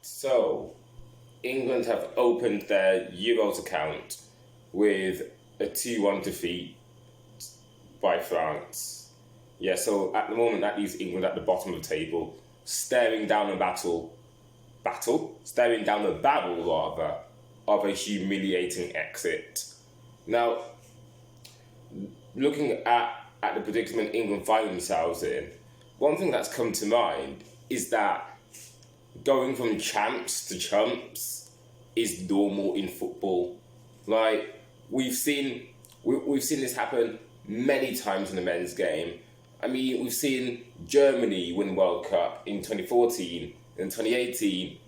So, England have opened their Euros account with a 2-1 defeat by France. Yeah, so at the moment that leaves England at the bottom of the table, staring down staring down the barrel rather, of a humiliating exit. Now, looking at the predicament England find themselves in, one thing that's come to mind is that going from champs to chumps is normal in football. Like we've seen this happen many times in the men's game. I mean, we've seen Germany win World Cup in 2014 and 2018,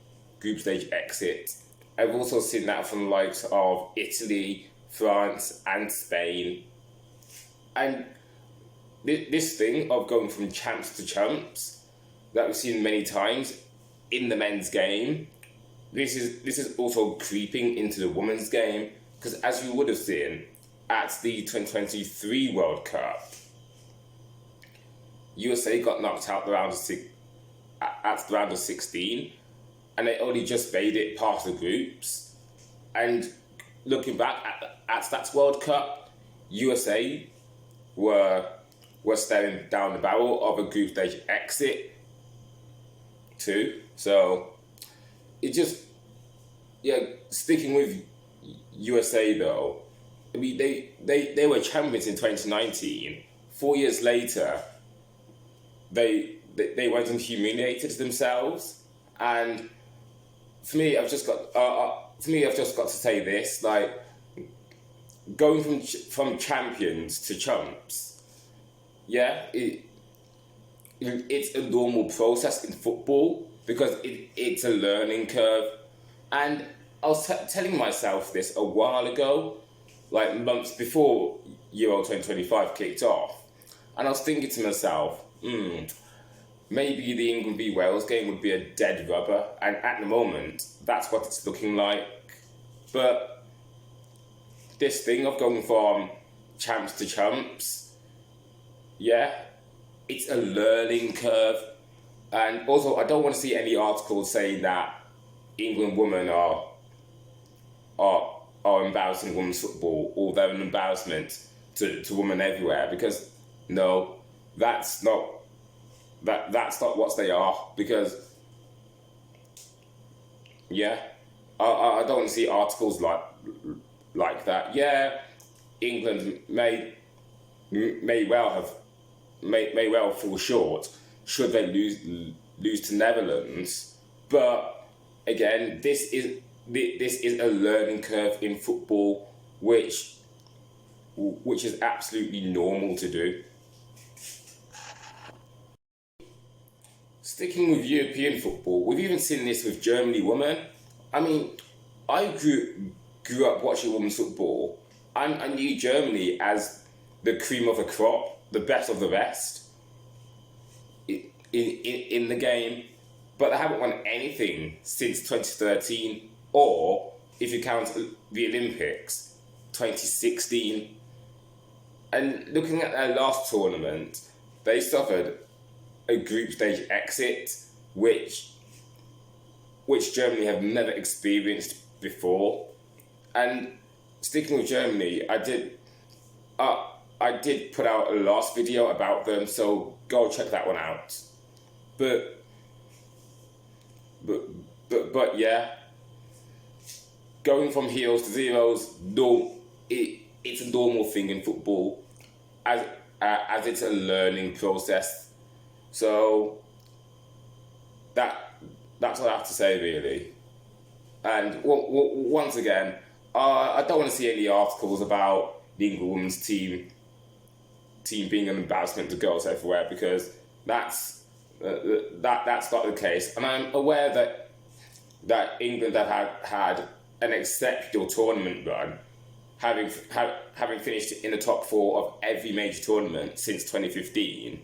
group stage exit. I've also seen that from the likes of Italy, France, and Spain. And this thing of going from champs to chumps that we've seen many times in the men's game, this is also creeping into the women's game, because as you would have seen at the 2023 World Cup, USA got knocked out at the round of 16, and they only just made it past the groups. And looking back at that World Cup, USA were staring down the barrel of a group stage exit too. So it just, sticking with USA though, I mean they were champions in 2019. 4 years later, they went and humiliated themselves. And for me, I've just got to say this: like going from champions to chumps, it's a normal process in football because it's a learning curve. And I was telling myself this a while ago, like months before Euro 2025 kicked off, and I was thinking to myself, maybe the England v Wales game would be a dead rubber, and at the moment, that's what it's looking like. But this thing of going from champs to chumps, it's a learning curve. And also, I don't want to see any articles saying that England women are embarrassing women's football, or they're an embarrassment to women everywhere, because no, that's not what they are. Because I don't want to see articles like that. England may well fall short should they lose to Netherlands, but again, this is a learning curve in football, which is absolutely normal to do. Sticking with European football, we've even seen this with Germany women. I mean, I grew up watching women's football, and I knew Germany as the cream of the crop, the best of the best in the game, but they haven't won anything since 2013, or if you count the Olympics, 2016. And looking at their last tournament, they suffered a group stage exit, which Germany have never experienced before. And sticking with Germany, I did put out a last video about them, so go check that one out. But going from heroes to zeros, it's a normal thing in football, as it's a learning process. So that's what I have to say, really. And once again, I don't want to see any articles about the England women's team being an embarrassment to girls everywhere, because that's not the case. And I'm aware that England have had an exceptional tournament run, having finished in the top 4 of every major tournament since 2015.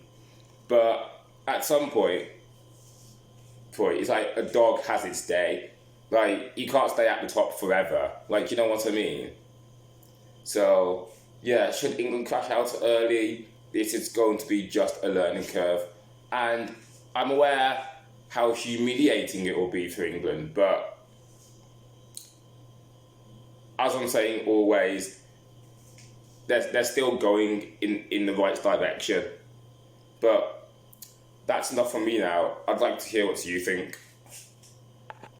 But at some point, it's like a dog has its day. Like, you can't stay at the top forever. Like, you know what I mean? So, should England crash out early, this is going to be just a learning curve. And I'm aware how humiliating it will be for England. But as I'm saying always, they're still going in the right direction. But that's enough from me now. I'd like to hear what you think.